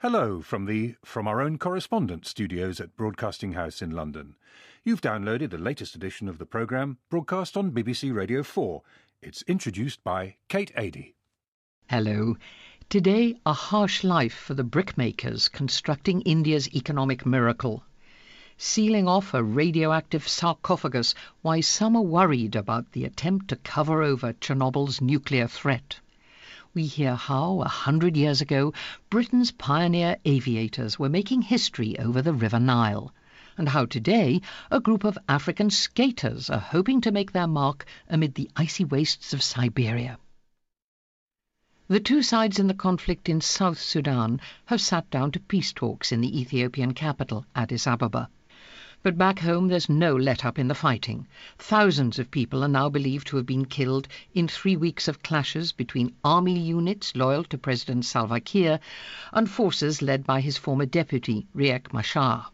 Hello from our own correspondent studios at Broadcasting House in London. You've downloaded the latest edition of the programme broadcast on BBC Radio 4. It's introduced by Kate Adie. Hello. Today, a harsh life for the brickmakers constructing India's economic miracle. Sealing off a radioactive sarcophagus, why some are worried about the attempt to cover over Chernobyl's nuclear threat. We hear how, 100 years ago, Britain's pioneer aviators were making history over the River Nile, and how today a group of African skaters are hoping to make their mark amid the icy wastes of Siberia. The two sides in the conflict in South Sudan have sat down to peace talks in the Ethiopian capital, Addis Ababa. But back home there's no let-up in the fighting. Thousands of people are now believed to have been killed in 3 weeks of clashes between army units loyal to President Salva Kiir and forces led by his former deputy, Riek Machar.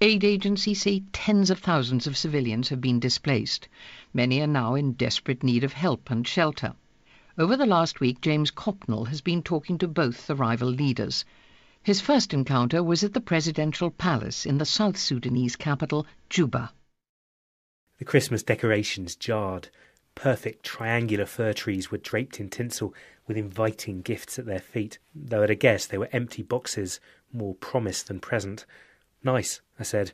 Aid agencies say tens of thousands of civilians have been displaced. Many are now in desperate need of help and shelter. Over the last week, James Copnell has been talking to both the rival leaders. His first encounter was at the presidential palace in the South Sudanese capital, Juba. The Christmas decorations jarred. Perfect triangular fir trees were draped in tinsel with inviting gifts at their feet, though at a guess they were empty boxes, more promise than present. "Nice," I said.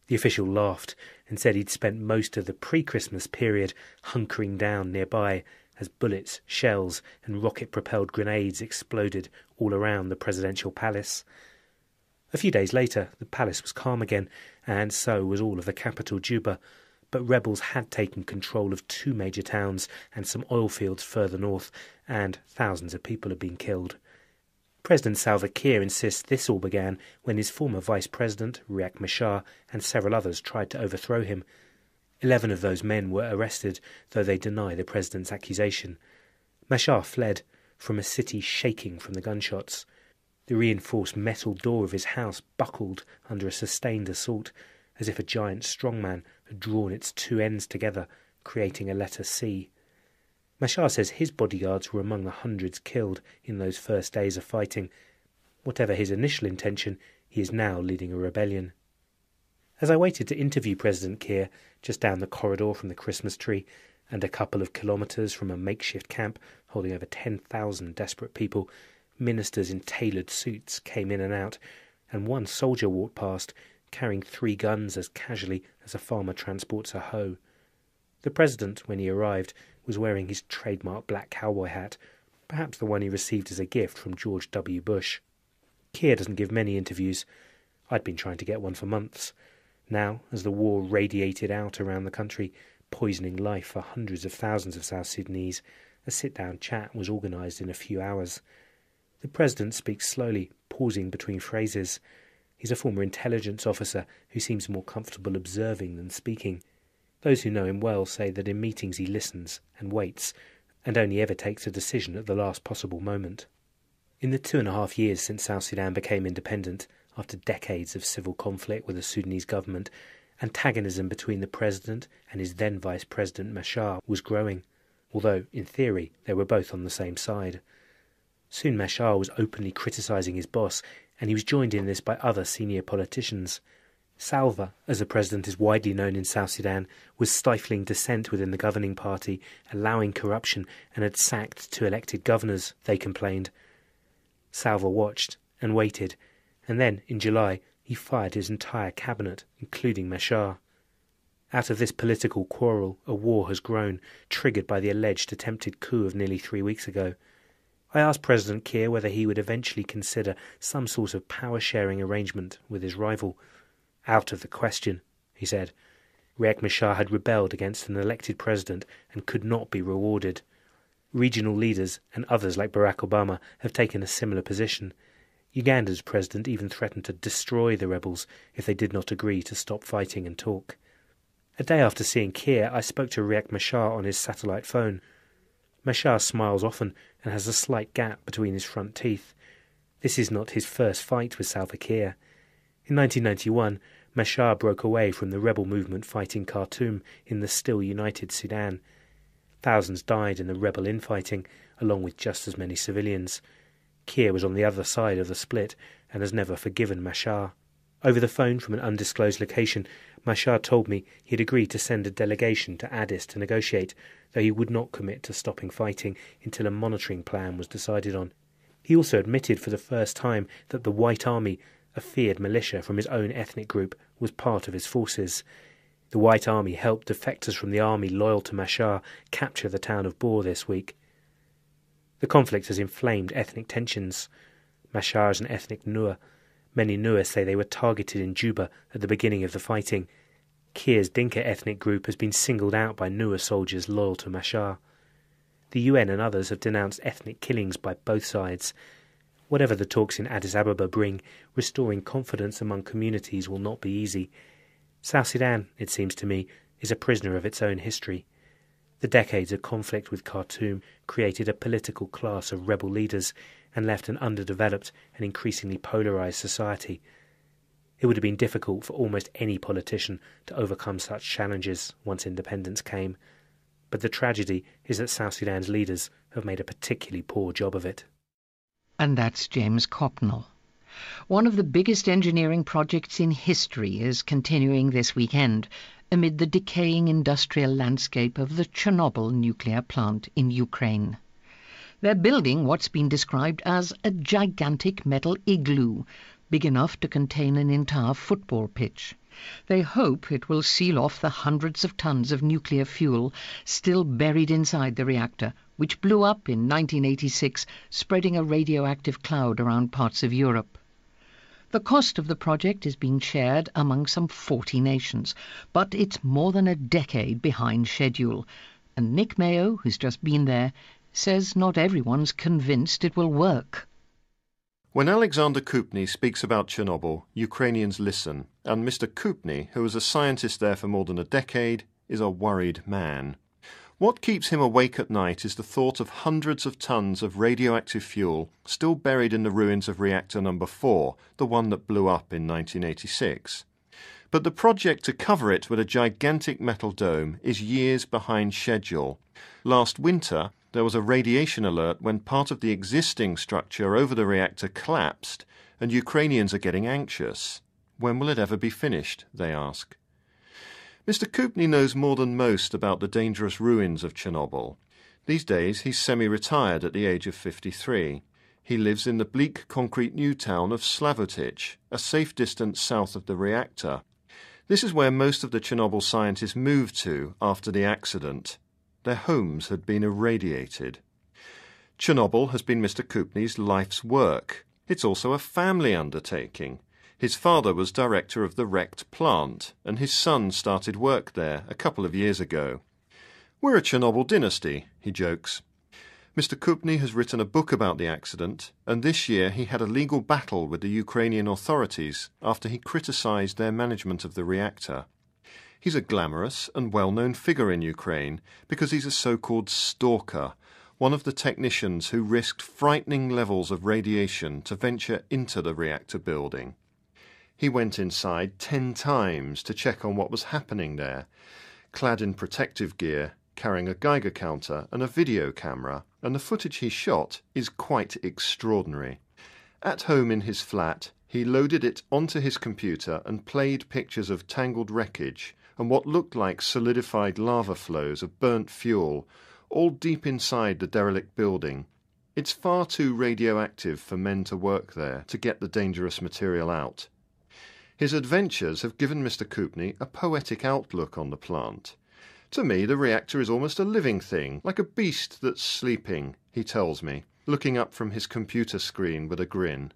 The official laughed and said he'd spent most of the pre-Christmas period hunkering down nearby as bullets, shells and rocket-propelled grenades exploded all around the presidential palace. A few days later, the palace was calm again, and so was all of the capital, Juba, but rebels had taken control of 2 major towns and some oil fields further north, and thousands of people had been killed. President Salva Kiir insists this all began when his former vice president, Riek Machar, and several others tried to overthrow him. 11 of those men were arrested, though they deny the president's accusation. Machar fled from a city shaking from the gunshots. The reinforced metal door of his house buckled under a sustained assault, as if a giant strongman had drawn its 2 ends together, creating a letter C. Machar says his bodyguards were among the hundreds killed in those first days of fighting. Whatever his initial intention, he is now leading a rebellion. As I waited to interview President Kiir, just down the corridor from the Christmas tree, and a couple of kilometres from a makeshift camp holding over 10,000 desperate people, ministers in tailored suits came in and out, and one soldier walked past, carrying 3 guns as casually as a farmer transports a hoe. The president, when he arrived, was wearing his trademark black cowboy hat, perhaps the one he received as a gift from George W. Bush. Kiir doesn't give many interviews. I'd been trying to get one for months. Now, as the war radiated out around the country, poisoning life for hundreds of thousands of South Sudanese, a sit-down chat was organised in a few hours. The president speaks slowly, pausing between phrases. He's a former intelligence officer who seems more comfortable observing than speaking. Those who know him well say that in meetings he listens and waits, and only ever takes a decision at the last possible moment. In the 2.5 years since South Sudan became independent, after decades of civil conflict with the Sudanese government, antagonism between the president and his then vice president Machar was growing, although, in theory, they were both on the same side. Soon Machar was openly criticising his boss, and he was joined in this by other senior politicians. Salva, as the president is widely known in South Sudan, was stifling dissent within the governing party, allowing corruption, and had sacked 2 elected governors, they complained. Salva watched and waited, and then, in July, he fired his entire cabinet, including Machar. Out of this political quarrel, a war has grown, triggered by the alleged attempted coup of nearly 3 weeks ago. I asked President Kiir whether he would eventually consider some sort of power-sharing arrangement with his rival. "Out of the question," he said. Riek Machar had rebelled against an elected president and could not be rewarded. Regional leaders and others like Barack Obama have taken a similar position. Uganda's president even threatened to destroy the rebels if they did not agree to stop fighting and talk. A day after seeing Kiir, I spoke to Riek Machar on his satellite phone. Machar smiles often and has a slight gap between his front teeth. This is not his first fight with Salva Kiir. In 1991, Machar broke away from the rebel movement fighting Khartoum in the still united Sudan. Thousands died in the rebel infighting, along with just as many civilians. Keir was on the other side of the split and has never forgiven Machar. Over the phone from an undisclosed location, Machar told me he had agreed to send a delegation to Addis to negotiate, though he would not commit to stopping fighting until a monitoring plan was decided on. He also admitted for the first time that the White Army, a feared militia from his own ethnic group, was part of his forces. The White Army helped defectors from the army loyal to Machar capture the town of Bor this week. The conflict has inflamed ethnic tensions. Machar is an ethnic Nuer. Many Nuer say they were targeted in Juba at the beginning of the fighting. Keir's Dinka ethnic group has been singled out by Nuer soldiers loyal to Machar. The UN and others have denounced ethnic killings by both sides. Whatever the talks in Addis Ababa bring, restoring confidence among communities will not be easy. South Sudan, it seems to me, is a prisoner of its own history. The decades of conflict with Khartoum created a political class of rebel leaders and left an underdeveloped and increasingly polarised society. It would have been difficult for almost any politician to overcome such challenges once independence came. But the tragedy is that South Sudan's leaders have made a particularly poor job of it. And that's James Copnell. One of the biggest engineering projects in history is continuing this weekend amid the decaying industrial landscape of the Chernobyl nuclear plant in Ukraine. They're building what's been described as a gigantic metal igloo, big enough to contain an entire football pitch. They hope it will seal off the hundreds of tons of nuclear fuel still buried inside the reactor, which blew up in 1986, spreading a radioactive cloud around parts of Europe. The cost of the project is being shared among some 40 nations, but it's more than a decade behind schedule. And Nick Mayo, who's just been there, says not everyone's convinced it will work. When Alexander Kupny speaks about Chernobyl, Ukrainians listen, and Mr. Kupny, who was a scientist there for more than a decade, is a worried man. What keeps him awake at night is the thought of hundreds of tons of radioactive fuel still buried in the ruins of reactor number 4, the one that blew up in 1986. But the project to cover it with a gigantic metal dome is years behind schedule. Last winter, there was a radiation alert when part of the existing structure over the reactor collapsed, and Ukrainians are getting anxious. When will it ever be finished, they ask. Mr. Kupny knows more than most about the dangerous ruins of Chernobyl. These days he's semi-retired at the age of 53. He lives in the bleak concrete new town of Slavutich, a safe distance south of the reactor. This is where most of the Chernobyl scientists moved to after the accident. Their homes had been irradiated. Chernobyl has been Mr. Kupny's life's work. It's also a family undertaking. His father was director of the wrecked plant, and his son started work there a couple of years ago. "We're a Chernobyl dynasty," he jokes. Mr. Kupny has written a book about the accident, and this year he had a legal battle with the Ukrainian authorities after he criticised their management of the reactor. He's a glamorous and well-known figure in Ukraine because he's a so-called stalker, one of the technicians who risked frightening levels of radiation to venture into the reactor building. He went inside 10 times to check on what was happening there, clad in protective gear, carrying a Geiger counter and a video camera, and the footage he shot is quite extraordinary. At home in his flat, he loaded it onto his computer and played pictures of tangled wreckage and what looked like solidified lava flows of burnt fuel, all deep inside the derelict building. It's far too radioactive for men to work there to get the dangerous material out. His adventures have given Mr. Kupny a poetic outlook on the plant. "To me, the reactor is almost a living thing, like a beast that's sleeping," he tells me, looking up from his computer screen with a grin.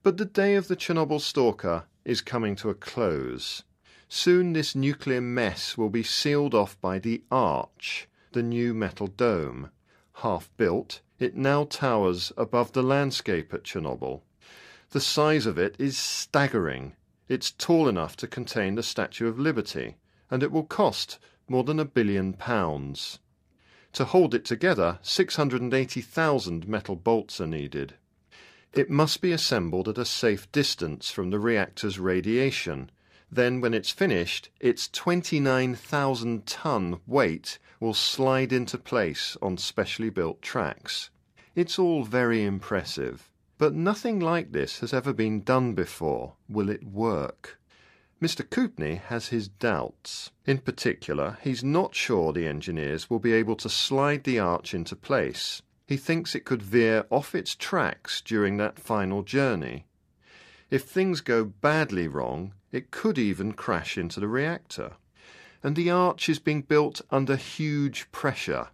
But the day of the Chernobyl stalker is coming to a close. Soon this nuclear mess will be sealed off by the Arch, the new metal dome. Half built, it now towers above the landscape at Chernobyl. The size of it is staggering. It's tall enough to contain the Statue of Liberty, and it will cost more than £1 billion. To hold it together, 680,000 metal bolts are needed. It must be assembled at a safe distance from the reactor's radiation. Then, when it's finished, its 29,000-ton weight will slide into place on specially built tracks. It's all very impressive, but nothing like this has ever been done before. Will it work? Mr. Coopney has his doubts. In particular, he's not sure the engineers will be able to slide the arch into place. He thinks it could veer off its tracks during that final journey. If things go badly wrong, it could even crash into the reactor. And the arch is being built under huge pressure.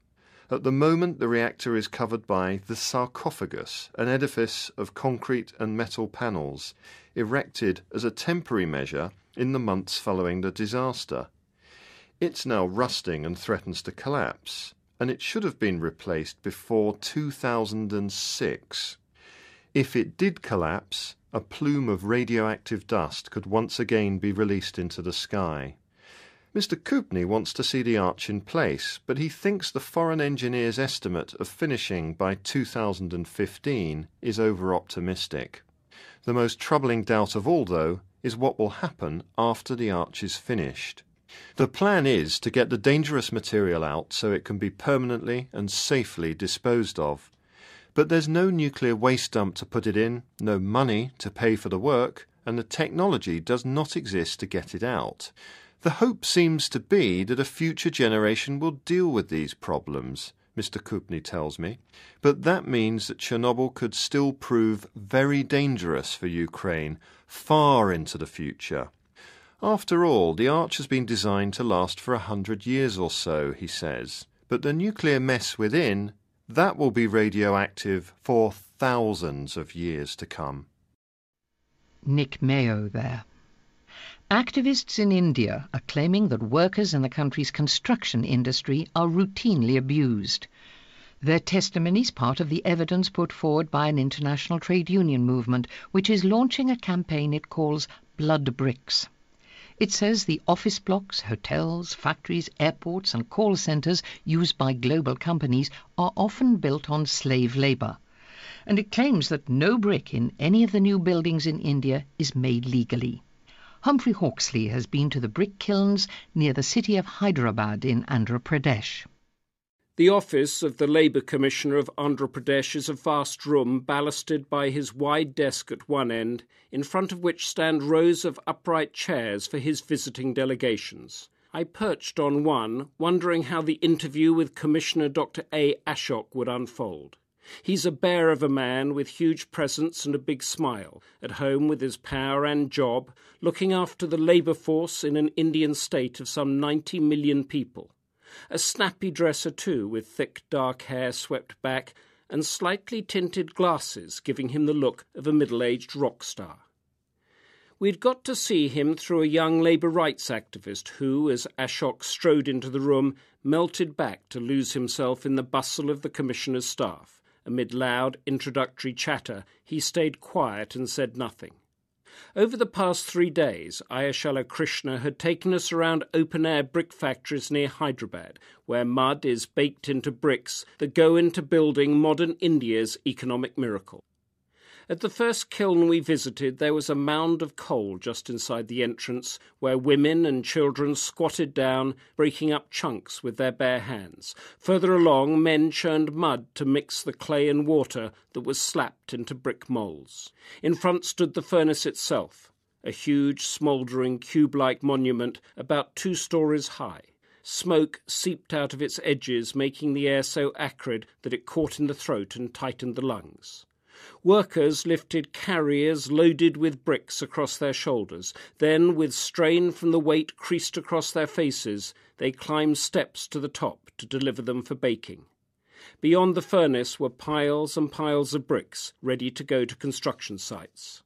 At the moment, the reactor is covered by the sarcophagus, an edifice of concrete and metal panels, erected as a temporary measure in the months following the disaster. It's now rusting and threatens to collapse, and it should have been replaced before 2006. If it did collapse, a plume of radioactive dust could once again be released into the sky. Mr. Coopney wants to see the arch in place, but he thinks the foreign engineer's estimate of finishing by 2015 is over-optimistic. The most troubling doubt of all, though, is what will happen after the arch is finished. The plan is to get the dangerous material out so it can be permanently and safely disposed of. But there's no nuclear waste dump to put it in, no money to pay for the work, and the technology does not exist to get it out. The hope seems to be that a future generation will deal with these problems, Mr. Coopney tells me, but that means that Chernobyl could still prove very dangerous for Ukraine far into the future. After all, the arch has been designed to last for 100 years or so, he says, but the nuclear mess within, that will be radioactive for thousands of years to come. Nick Mayo there. Activists in India are claiming that workers in the country's construction industry are routinely abused. Their testimony is part of the evidence put forward by an international trade union movement, which is launching a campaign it calls Blood Bricks. It says the office blocks, hotels, factories, airports and call centres used by global companies are often built on slave labour. And it claims that no brick in any of the new buildings in India is made legally. Humphrey Hawksley has been to the brick kilns near the city of Hyderabad in Andhra Pradesh. The office of the Labour Commissioner of Andhra Pradesh is a vast room ballasted by his wide desk at one end, in front of which stand rows of upright chairs for his visiting delegations. I perched on one, wondering how the interview with Commissioner Dr. A. Ashok would unfold. He's a bear of a man with huge presence and a big smile, at home with his power and job, looking after the labour force in an Indian state of some 90 million people. A snappy dresser too, with thick dark hair swept back, and slightly tinted glasses giving him the look of a middle-aged rock star. We'd got to see him through a young labour rights activist who, as Ashok strode into the room, melted back to lose himself in the bustle of the Commissioner's staff. Amid loud introductory chatter, he stayed quiet and said nothing. Over the past 3 days, Ayashala Krishna had taken us around open-air brick factories near Hyderabad, where mud is baked into bricks that go into building modern India's economic miracle. At the first kiln we visited, there was a mound of coal just inside the entrance, where women and children squatted down, breaking up chunks with their bare hands. Further along, men churned mud to mix the clay and water that was slapped into brick moulds. In front stood the furnace itself, a huge, smouldering, cube-like monument about 2 stories high. Smoke seeped out of its edges, making the air so acrid that it caught in the throat and tightened the lungs. Workers lifted carriers loaded with bricks across their shoulders. Then, with strain from the weight creased across their faces, they climbed steps to the top to deliver them for baking. Beyond the furnace were piles and piles of bricks, ready to go to construction sites.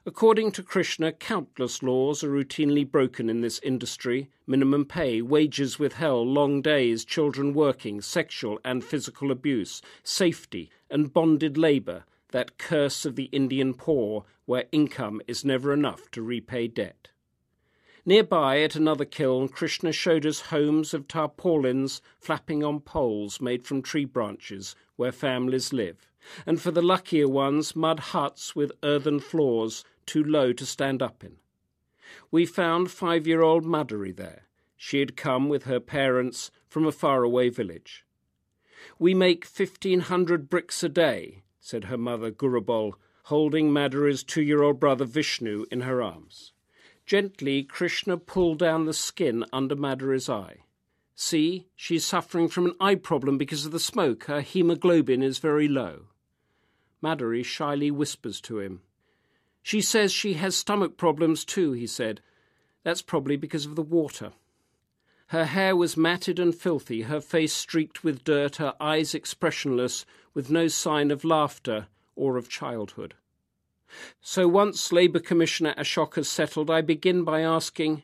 According to Krishna, countless laws are routinely broken in this industry: minimum pay, wages withheld, long days, children working, sexual and physical abuse, safety and bonded labour, that curse of the Indian poor, where income is never enough to repay debt. Nearby, at another kiln, Krishna showed us homes of tarpaulins flapping on poles made from tree branches, where families live, and for the luckier ones, mud huts with earthen floors too low to stand up in. We found 5-year-old Madhuri there. She had come with her parents from a faraway village. "We make 1,500 bricks a day," said her mother Gurubol, holding Madhuri's 2-year-old brother Vishnu in her arms. Gently, Krishna pulled down the skin under Madhuri's eye. "See, she's suffering from an eye problem because of the smoke. Her hemoglobin is very low." Madhuri shyly whispers to him. "She says she has stomach problems too," he said. "That's probably because of the water." Her hair was matted and filthy, her face streaked with dirt, her eyes expressionless, with no sign of laughter or of childhood. So once Labour Commissioner Ashok has settled, I begin by asking,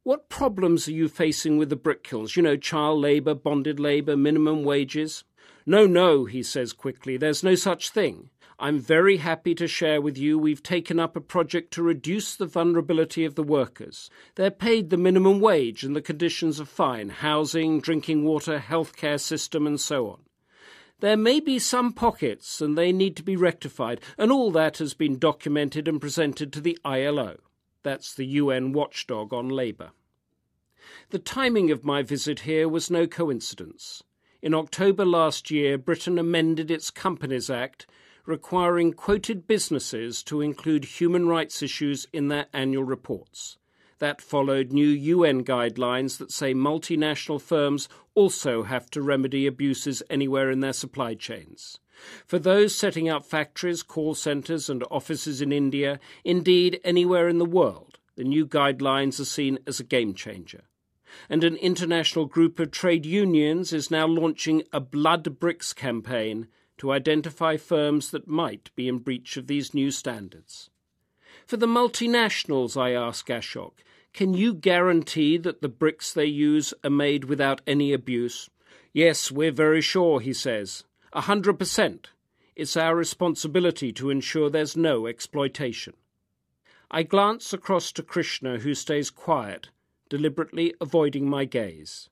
"What problems are you facing with the brick kilns? You know, child labour, bonded labour, minimum wages?" No, he says quickly, "there's no such thing. I'm very happy to share with you we've taken up a project to reduce the vulnerability of the workers. They're paid the minimum wage and the conditions are fine: housing, drinking water, healthcare system and so on. There may be some pockets and they need to be rectified, and all that has been documented and presented to the ILO. That's the UN watchdog on labour." The timing of my visit here was no coincidence. In October last year, Britain amended its Companies Act, requiring quoted businesses to include human rights issues in their annual reports. That followed new UN guidelines that say multinational firms also have to remedy abuses anywhere in their supply chains. For those setting up factories, call centres and offices in India, indeed anywhere in the world, the new guidelines are seen as a game changer. And an international group of trade unions is now launching a Blood Bricks campaign to identify firms that might be in breach of these new standards. For the multinationals, I ask Ashok, can you guarantee that the bricks they use are made without any abuse? "Yes, we're very sure," he says. 100%. It's our responsibility to ensure there's no exploitation. I glance across to Krishna, who stays quiet, deliberately avoiding my gaze.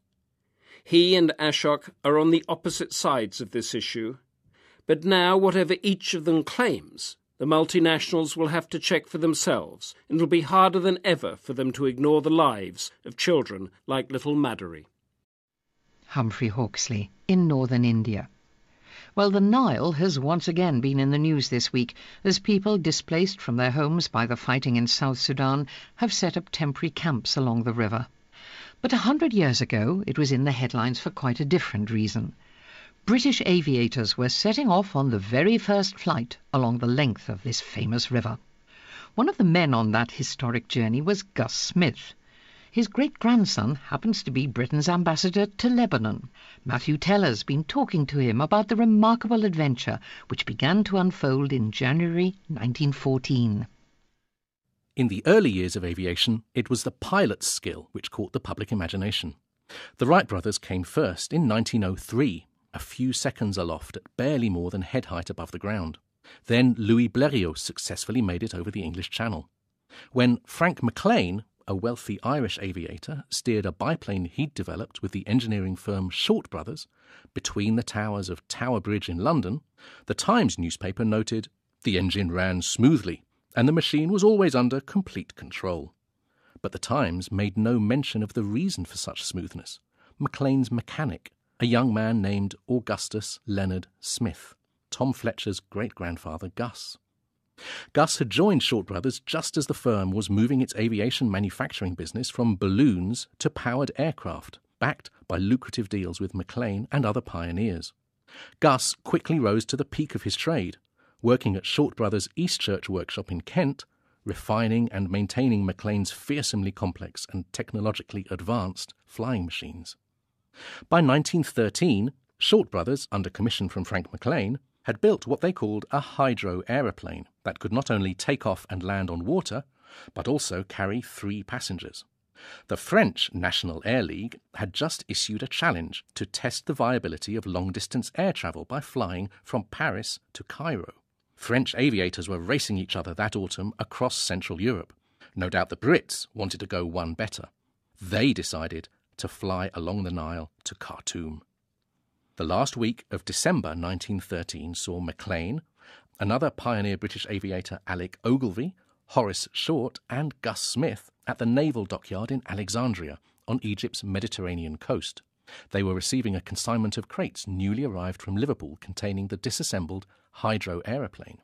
He and Ashok are on the opposite sides of this issue. But now, whatever each of them claims, the multinationals will have to check for themselves, and it will be harder than ever for them to ignore the lives of children like little Madhuri. Humphrey Hawksley, in northern India. Well, the Nile has once again been in the news this week as people displaced from their homes by the fighting in South Sudan have set up temporary camps along the river. But 100 years ago, it was in the headlines for quite a different reason. British aviators were setting off on the very first flight along the length of this famous river. One of the men on that historic journey was Gus Smith. His great-grandson happens to be Britain's ambassador to Lebanon. Matthew Teller's been talking to him about the remarkable adventure which began to unfold in January 1914. In the early years of aviation, it was the pilot's skill which caught the public imagination. The Wright brothers came first in 1903, a few seconds aloft at barely more than head height above the ground. Then Louis Blériot successfully made it over the English Channel. When Frank McLean, a wealthy Irish aviator, steered a biplane he'd developed with the engineering firm Short Brothers between the towers of Tower Bridge in London, the Times newspaper noted, "The engine ran smoothly, and the machine was always under complete control." But the Times made no mention of the reason for such smoothness: McLean's mechanic, a young man named Augustus Leonard Smith, Tom Fletcher's great-grandfather Gus. Gus had joined Short Brothers just as the firm was moving its aviation manufacturing business from balloons to powered aircraft, backed by lucrative deals with McLean and other pioneers. Gus quickly rose to the peak of his trade, working at Short Brothers' Eastchurch workshop in Kent, refining and maintaining McLean's fearsomely complex and technologically advanced flying machines. By 1913, Short Brothers, under commission from Frank McLean, had built what they called a hydro-aeroplane that could not only take off and land on water, but also carry 3 passengers. The French National Air League had just issued a challenge to test the viability of long-distance air travel by flying from Paris to Cairo. French aviators were racing each other that autumn across Central Europe. No doubt the Brits wanted to go one better. They decided to fly along the Nile to Khartoum. The last week of December 1913 saw McLean, another pioneer British aviator Alec Ogilvy, Horace Short and Gus Smith at the naval dockyard in Alexandria on Egypt's Mediterranean coast. They were receiving a consignment of crates newly arrived from Liverpool containing the disassembled hydro aeroplane.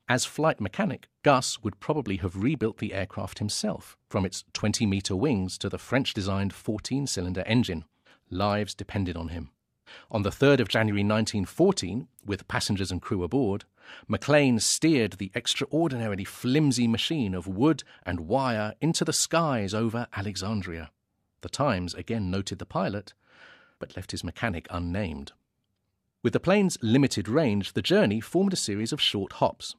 As flight mechanic, Gus would probably have rebuilt the aircraft himself, from its 20-metre wings to the French-designed 14-cylinder engine. Lives depended on him. On the 3rd of January 1914, with passengers and crew aboard, Maclean steered the extraordinarily flimsy machine of wood and wire into the skies over Alexandria. The Times again noted the pilot, but left his mechanic unnamed. With the plane's limited range, the journey formed a series of short hops.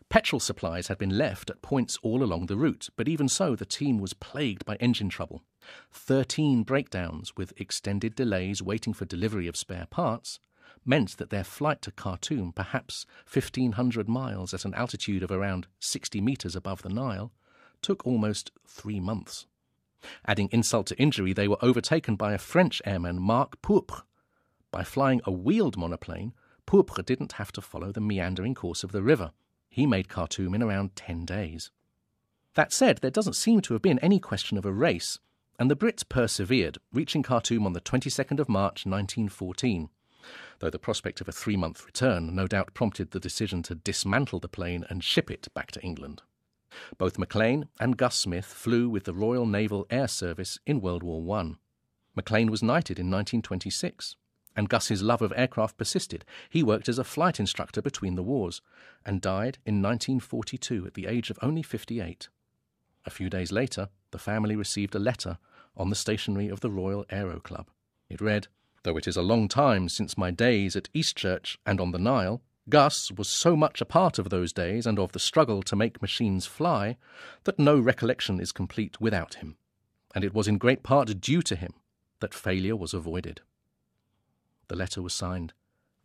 Petrol supplies had been left at points all along the route, but even so the team was plagued by engine trouble. 13 breakdowns, with extended delays waiting for delivery of spare parts, meant that their flight to Khartoum, perhaps 1,500 miles at an altitude of around 60 metres above the Nile, took almost 3 months. Adding insult to injury, they were overtaken by a French airman, Marc Pourpre. By flying a wheeled monoplane, Pourpre didn't have to follow the meandering course of the river. He made Khartoum in around 10 days. That said, there doesn't seem to have been any question of a race, and the Brits persevered, reaching Khartoum on the 22nd of March 1914, though the prospect of a 3-month return no doubt prompted the decision to dismantle the plane and ship it back to England. Both Maclean and Gus Smith flew with the Royal Naval Air Service in World War I. Maclean was knighted in 1926, and Gus's love of aircraft persisted. He worked as a flight instructor between the wars and died in 1942 at the age of only 58. A few days later, the family received a letter on the stationery of the Royal Aero Club. It read, "Though it is a long time since my days at Eastchurch and on the Nile, Gus was so much a part of those days and of the struggle to make machines fly that no recollection is complete without him, and it was in great part due to him that failure was avoided." The letter was signed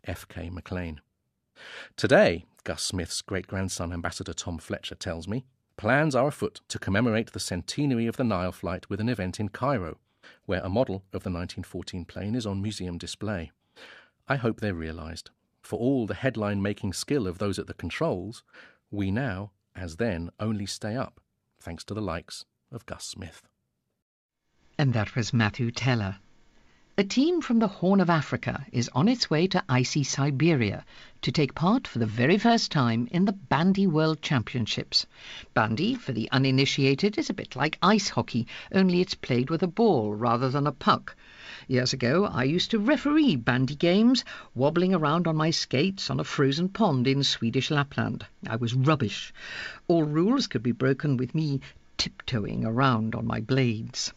F.K. Maclean. Today, Gus Smith's great-grandson Ambassador Tom Fletcher tells me, plans are afoot to commemorate the centenary of the Nile flight with an event in Cairo, where a model of the 1914 plane is on museum display. I hope they're realised. For all the headline-making skill of those at the controls, we now, as then, only stay up, thanks to the likes of Gus Smith. And that was Matthew Teller. A team from the Horn of Africa is on its way to icy Siberia to take part for the very first time in the Bandy World Championships. Bandy, for the uninitiated, is a bit like ice hockey, only it's played with a ball rather than a puck. Years ago, I used to referee bandy games, wobbling around on my skates on a frozen pond in Swedish Lapland. I was rubbish. All rules could be broken with me tiptoeing around on my blades.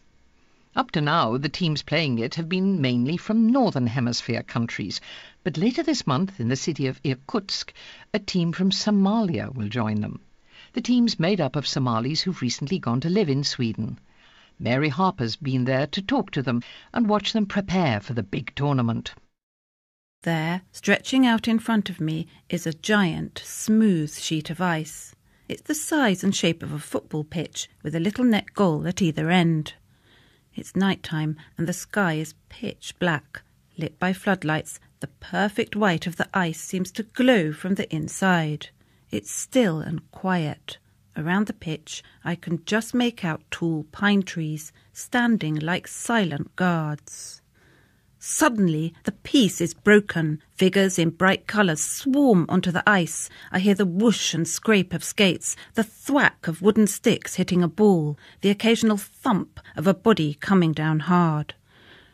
Up to now, the teams playing it have been mainly from Northern Hemisphere countries, but later this month in the city of Irkutsk, a team from Somalia will join them. The team's made up of Somalis who've recently gone to live in Sweden. Mary Harper's been there to talk to them and watch them prepare for the big tournament. There, stretching out in front of me, is a giant, smooth sheet of ice. It's the size and shape of a football pitch, with a little net goal at either end. It's night-time, and the sky is pitch black. Lit by floodlights, the perfect white of the ice seems to glow from the inside. It's still and quiet. Around the pitch, I can just make out tall pine trees, standing like silent guards. Suddenly, the peace is broken. Figures in bright colours swarm onto the ice. I hear the whoosh and scrape of skates, the thwack of wooden sticks hitting a ball, the occasional thump of a body coming down hard.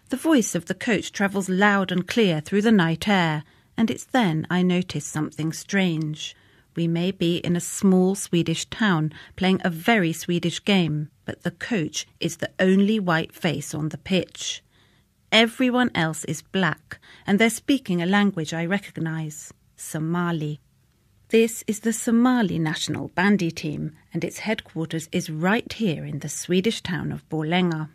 The voice of the coach travels loud and clear through the night air, and it's then I notice something strange. We may be in a small Swedish town playing a very Swedish game, but the coach is the only white face on the pitch. Everyone else is black, and they're speaking a language I recognise, Somali. This is the Somali national bandy team, and its headquarters is right here in the Swedish town of Borlänge.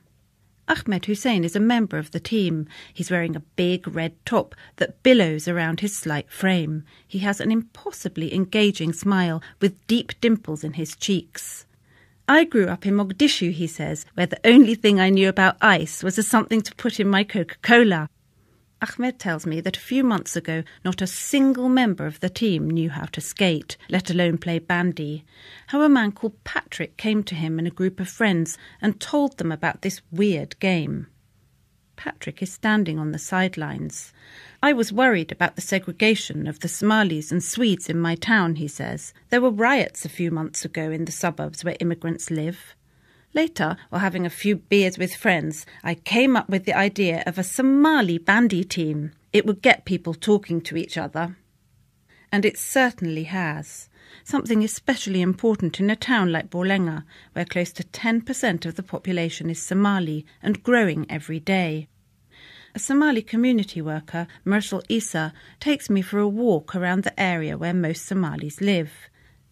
Ahmed Hussein is a member of the team. He's wearing a big red top that billows around his slight frame. He has an impossibly engaging smile with deep dimples in his cheeks. I grew up in Mogadishu, he says, where the only thing I knew about ice was as something to put in my Coca-Cola. Ahmed tells me that a few months ago not a single member of the team knew how to skate, let alone play bandy. How a man called Patrick came to him and a group of friends and told them about this weird game. Patrick is standing on the sidelines. I was worried about the segregation of the Somalis and Swedes in my town, he says. There were riots a few months ago in the suburbs where immigrants live. Later, while having a few beers with friends, I came up with the idea of a Somali bandy team. It would get people talking to each other. And it certainly has. Something especially important in a town like Borlänge, where close to 10% of the population is Somali and growing every day. A Somali community worker, Mursal Issa, takes me for a walk around the area where most Somalis live.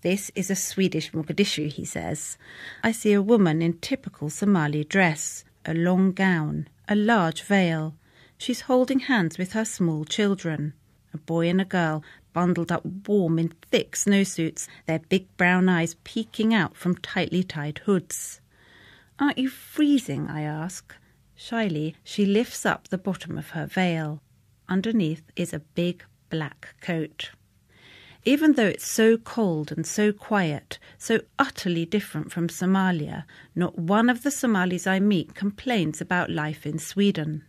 This is a Swedish Mogadishu, he says. I see a woman in typical Somali dress, a long gown, a large veil. She's holding hands with her small children, a boy and a girl, bundled up warm in thick snowsuits, their big brown eyes peeking out from tightly tied hoods. "Aren't you freezing?" I ask. Shyly, she lifts up the bottom of her veil. Underneath is a big black coat. Even though it's so cold and so quiet, so utterly different from Somalia, not one of the Somalis I meet complains about life in Sweden.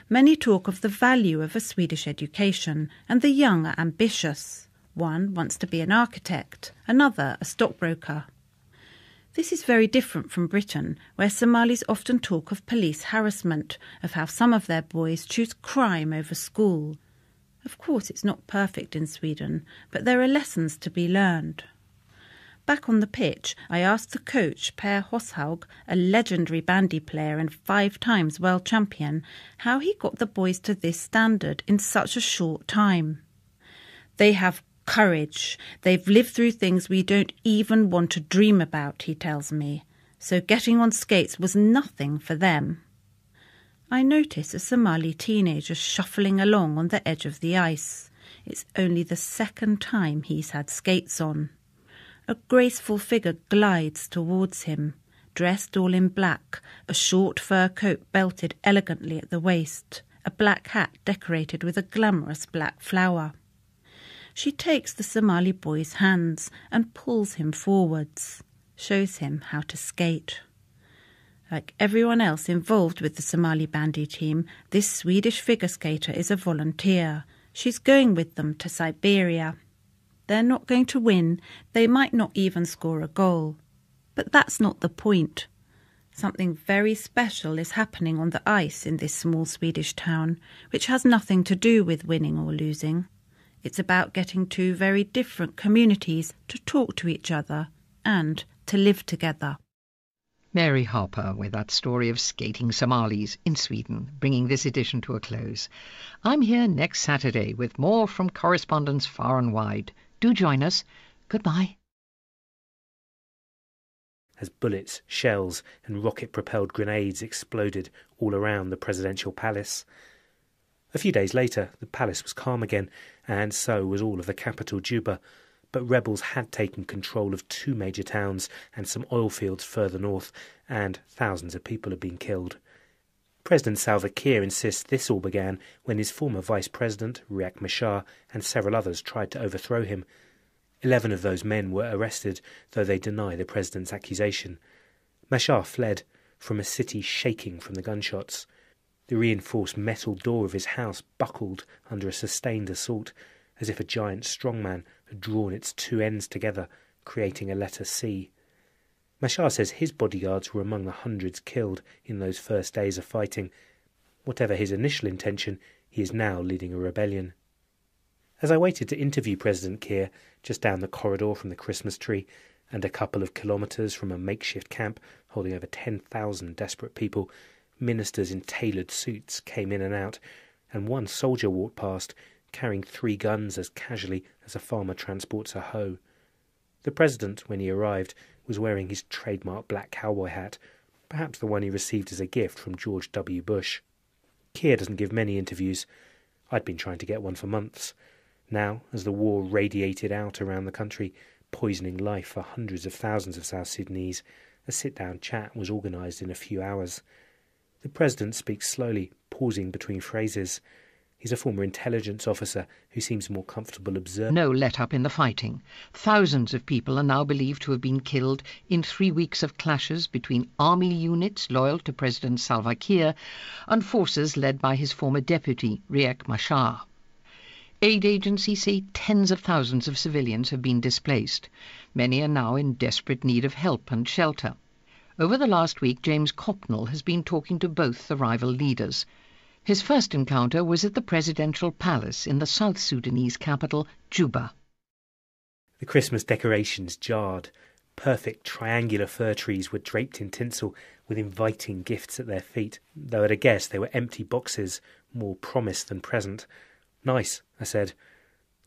Many talk of the value of a Swedish education, and the young are ambitious. One wants to be an architect, another a stockbroker. This is very different from Britain, where Somalis often talk of police harassment, of how some of their boys choose crime over school. Of course, it's not perfect in Sweden, but there are lessons to be learned. Back on the pitch, I asked the coach, Per Hoshaug, a legendary bandy player and 5 times world champion, how he got the boys to this standard in such a short time. "They have courage. They've lived through things we don't even want to dream about," he tells me. So getting on skates was nothing for them. I notice a Somali teenager shuffling along on the edge of the ice. It's only the second time he's had skates on. A graceful figure glides towards him, dressed all in black, a short fur coat belted elegantly at the waist, a black hat decorated with a glamorous black flower. She takes the Somali boy's hands and pulls him forwards, shows him how to skate. Like everyone else involved with the Somali bandy team, this Swedish figure skater is a volunteer. She's going with them to Siberia. They're not going to win. They might not even score a goal. But that's not the point. Something very special is happening on the ice in this small Swedish town, which has nothing to do with winning or losing. It's about getting 2 very different communities to talk to each other and to live together. Mary Harper with that story of skating Somalis in Sweden, bringing this edition to a close. I'm here next Saturday with more from correspondents far and wide. Do join us. Goodbye. As bullets, shells and rocket-propelled grenades exploded all around the presidential palace. A few days later, the palace was calm again, and so was all of the capital, Juba. But rebels had taken control of 2 major towns and some oil fields further north, and thousands of people had been killed. President Salva Kiir insists this all began when his former vice president, Riek Machar, and several others tried to overthrow him. 11 of those men were arrested, though they deny the president's accusation. Machar fled from a city shaking from the gunshots. The reinforced metal door of his house buckled under a sustained assault, as if a giant strongman had drawn its 2 ends together, creating a letter C. Machar says his bodyguards were among the hundreds killed in those first days of fighting. Whatever his initial intention, he is now leading a rebellion. As I waited to interview President Kiir just down the corridor from the Christmas tree and a couple of kilometres from a makeshift camp holding over 10,000 desperate people, ministers in tailored suits came in and out, and one soldier walked past, carrying 3 guns as casually as a farmer transports a hoe. The president, when he arrived, was wearing his trademark black cowboy hat, perhaps the one he received as a gift from George W. Bush. Kiir doesn't give many interviews. I'd been trying to get one for months. Now, as the war radiated out around the country, poisoning life for hundreds of thousands of South Sudanese, a sit-down chat was organised in a few hours. The president speaks slowly, pausing between phrases. He's a former intelligence officer who seems more comfortable observing. No let-up in the fighting. Thousands of people are now believed to have been killed in 3 weeks of clashes between army units loyal to President Salva Kiir and forces led by his former deputy, Riek Machar. Aid agencies say tens of thousands of civilians have been displaced. Many are now in desperate need of help and shelter. Over the last week, James Copnell has been talking to both the rival leaders. His first encounter was at the presidential palace in the South Sudanese capital, Juba. The Christmas decorations jarred. Perfect triangular fir trees were draped in tinsel with inviting gifts at their feet, though at a guess they were empty boxes, more promise than present. "Nice," I said.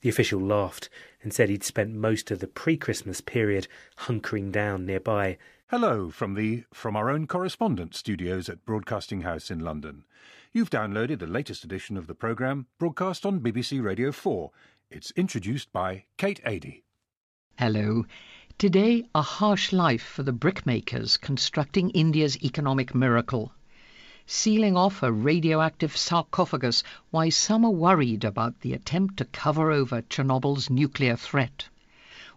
The official laughed and said he'd spent most of the pre-Christmas period hunkering down nearby. Hello from our own correspondent studios at Broadcasting House in London. You've downloaded the latest edition of the programme broadcast on BBC Radio 4. It's introduced by Kate Adie. Hello. Today, a harsh life for the brickmakers constructing India's economic miracle. Sealing off a radioactive sarcophagus, why some are worried about the attempt to cover over Chernobyl's nuclear threat.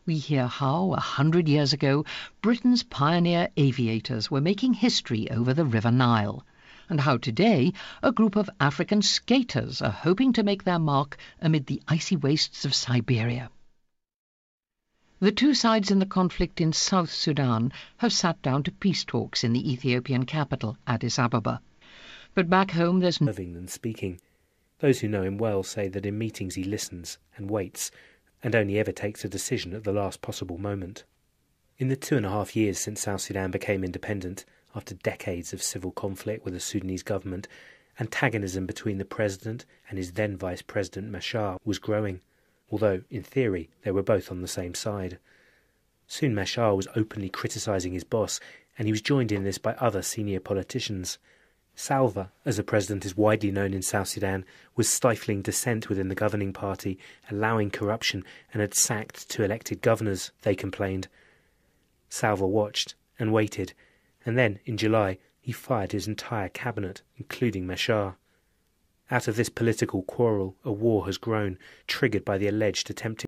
We hear how, 100 years ago, Britain's pioneer aviators were making history over the River Nile, and how today a group of African skaters are hoping to make their mark amid the icy wastes of Siberia. The two sides in the conflict in South Sudan have sat down to peace talks in the Ethiopian capital, Addis Ababa. But back home there's observing than speaking. Those who know him well say that in meetings he listens and waits, and only ever takes a decision at the last possible moment. In the 2.5 years since South Sudan became independent, after decades of civil conflict with the Sudanese government, antagonism between the president and his then Vice President Machar was growing, although, in theory, they were both on the same side. Soon Machar was openly criticising his boss, and he was joined in this by other senior politicians. Salva, as the president is widely known in South Sudan, was stifling dissent within the governing party, allowing corruption, and had sacked 2 elected governors, they complained. Salva watched and waited, and then, in July, he fired his entire cabinet, including Machar. Out of this political quarrel, a war has grown, triggered by the alleged attempted